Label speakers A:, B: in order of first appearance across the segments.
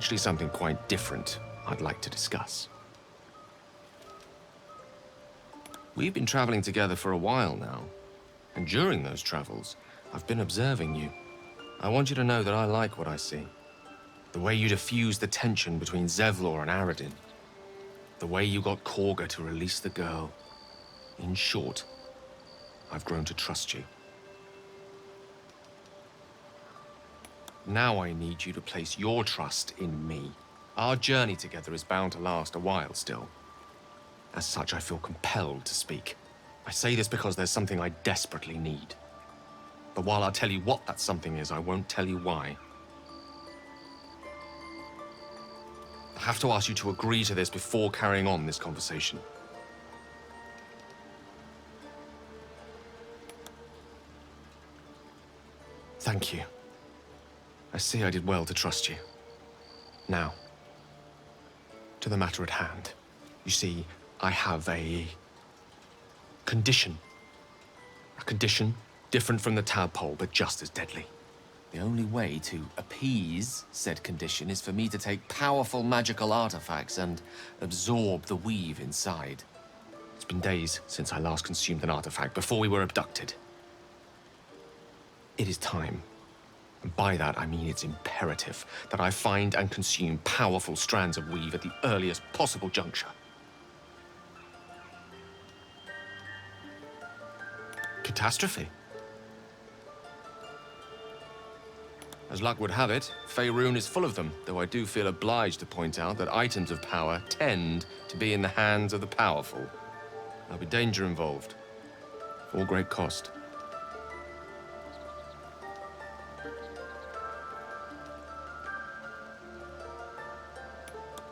A: actually something quite different I'd like to discuss. We've been traveling together for a while now, and during those travels, I've been observing you. I want you to know that I like what I see. The way you diffused the tension between Zevlor and Aradin. The way you got Korga to release the girl. In short, I've grown to trust you. Now I need you to place your trust in me. Our journey together is bound to last a while still. As such, I feel compelled to speak. I say this because there's something I desperately need. But while I'll tell you what that something is, I won't tell you why. I have to ask you to agree to this before carrying on this conversation. Thank you. I see I did well to trust you. Now, to the matter at hand. You see, I have a condition. A condition different from the tadpole, but just as deadly.
B: The only way to appease said condition is for me to take powerful magical artifacts and absorb the weave inside.
A: It's been days since I last consumed an artifact, before we were abducted. It is time. And by that, I mean it's imperative that I find and consume powerful strands of weave at the earliest possible juncture. Catastrophe. As luck would have it, Faerun is full of them, though I do feel obliged to point out that items of power tend to be in the hands of the powerful. There'll be danger involved, or great cost.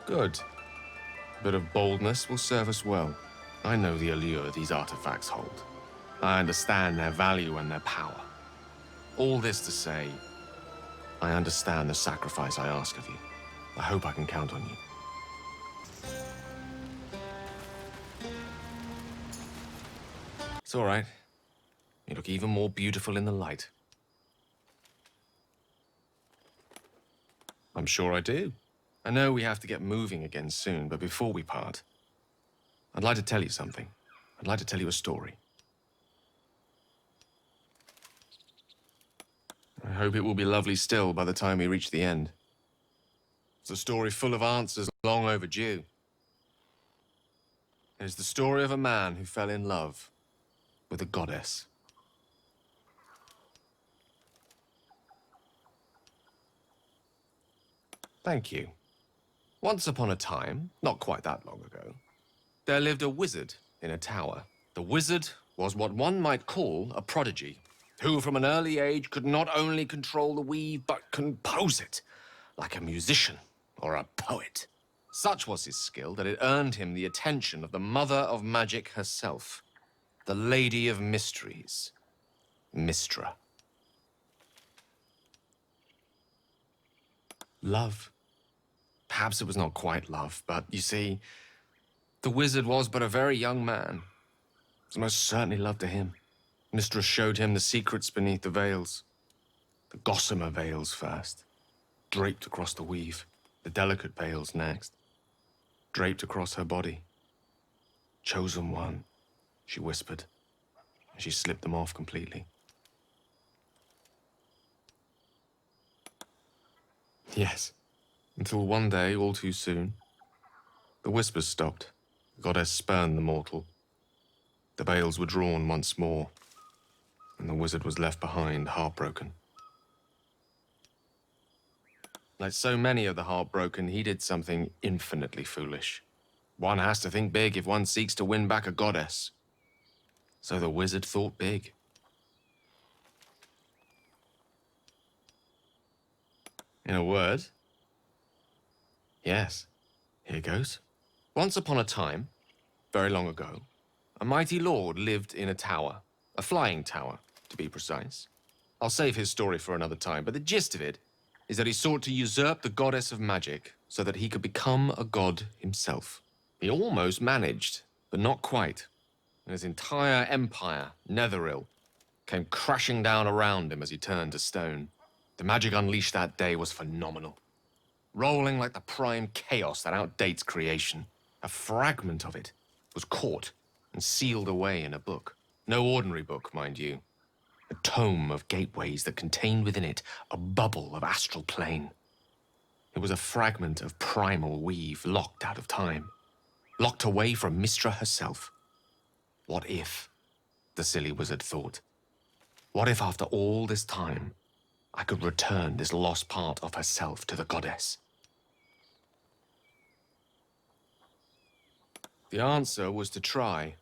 A: Good. A bit of boldness will serve us well. I know the allure these artifacts hold. I understand their value and their power. All this to say, I understand the sacrifice I ask of you. I hope I can count on you. It's all right. You look even more beautiful in the light. I'm sure I do. I know we have to get moving again soon, but before we part, I'd like to tell you something. I'd like to tell you a story. I hope it will be lovely still by the time we reach the end. It's a story full of answers long overdue. It is the story of a man who fell in love with a goddess. Thank you. Once upon a time, not quite that long ago, there lived a wizard in a tower. The wizard was what one might call a prodigy, who from an early age could not only control the weave, but compose it, like a musician or a poet. Such was his skill that it earned him the attention of the mother of magic herself, the Lady of Mysteries, Mystra. Love. Perhaps it was not quite love, but you see, the wizard was but a very young man. It was most certainly love to him. Mystra showed him the secrets beneath the veils. The gossamer veils first, draped across the weave. The delicate veils next, draped across her body. Chosen one, she whispered, and she slipped them off completely. Yes. Until one day, all too soon, the whispers stopped. The goddess spurned the mortal. The veils were drawn once more, and the wizard was left behind, heartbroken. Like so many of the heartbroken, he did something infinitely foolish. One has to think big if one seeks to win back a goddess. So the wizard thought big. In a word, yes, here goes. Once upon a time, very long ago, a mighty lord lived in a tower. A flying tower, to be precise. I'll save his story for another time, but the gist of it is that he sought to usurp the goddess of magic so that he could become a god himself. He almost managed, but not quite. And his entire empire, Netheril, came crashing down around him as he turned to stone. The magic unleashed that day was phenomenal. rolling like the prime chaos that outdates creation. A fragment of it was caught and sealed away in a book. No ordinary book, mind you. A tome of gateways that contained within it a bubble of astral plane. It was a fragment of primal weave locked out of time, locked away from Mystra herself. What if, the silly wizard thought, what if after all this time, I could return this lost part of herself to the goddess? The answer was to try,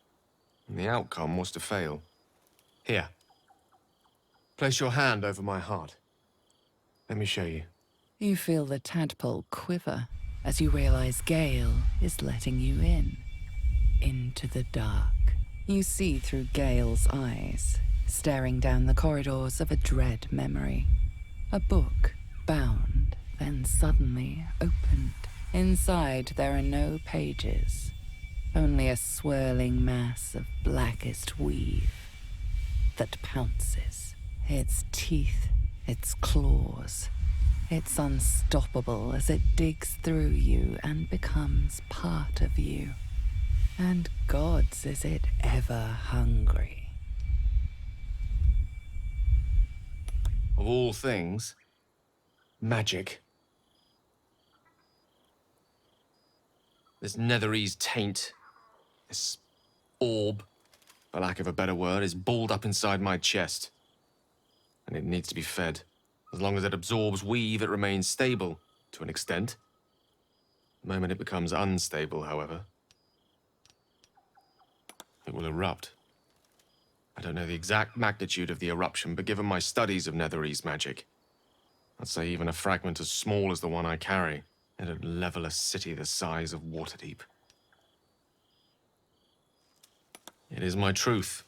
A: and the outcome was to fail. Here. Place your hand over my heart. Let me show you.
C: You feel the tadpole quiver as you realize Gale is letting you in. Into the dark. You see through Gale's eyes, staring down the corridors of a dread memory. A book, bound, then suddenly opened. Inside there are no pages, only a swirling mass of blackest weave that pounces. Its teeth, its claws. It's unstoppable as it digs through you and becomes part of you. And gods, is it ever hungry.
A: Of all things, magic. This netherese taint, this orb, for lack of a better word, is balled up inside my chest. And it needs to be fed. As long as it absorbs weave, it remains stable, to an extent. The moment it becomes unstable, however, it will erupt. I don't know the exact magnitude of the eruption, but given my studies of netherese magic, I'd say even a fragment as small as the one I carry, it'd level a city the size of Waterdeep. It is my truth,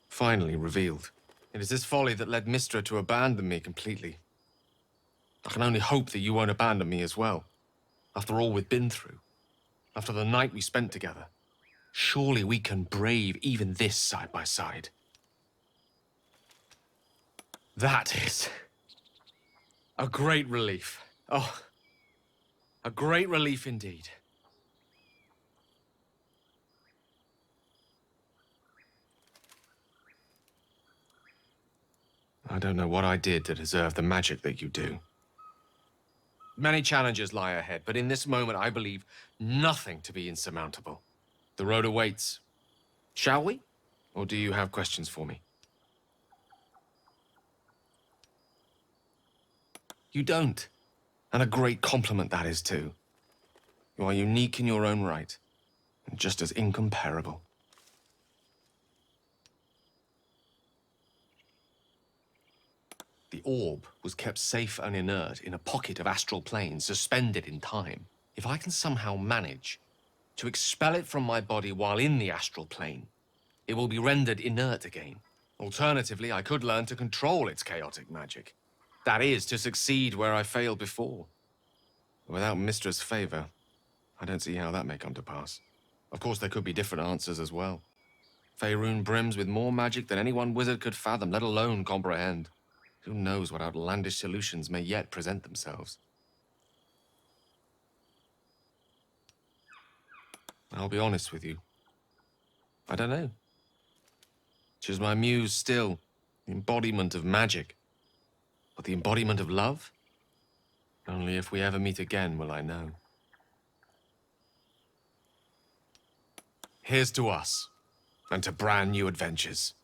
A: finally revealed. It is this folly that led Mystra to abandon me completely. I can only hope that you won't abandon me as well. After all we've been through, after the night we spent together, surely we can brave even this side by side. That is a great relief. Oh, a great relief indeed. I don't know what I did to deserve the magic that you do. Many challenges lie ahead, but in this moment I believe nothing to be insurmountable. The road awaits. Shall we? Or do you have questions for me? You don't. And a great compliment that is, too. You are unique in your own right, and just as incomparable. The orb was kept safe and inert in a pocket of astral plane, suspended in time. If I can somehow manage to expel it from my body while in the astral plane, it will be rendered inert again. Alternatively, I could learn to control its chaotic magic. That is, to succeed where I failed before. Without Mystra's favor, I don't see how that may come to pass. Of course, there could be different answers as well. Faerun brims with more magic than any one wizard could fathom, let alone comprehend. Who knows what outlandish solutions may yet present themselves? I'll be honest with you. I don't know. She's my muse still, the embodiment of magic. But the embodiment of love? Only if we ever meet again will I know. Here's to us, and to brand new adventures.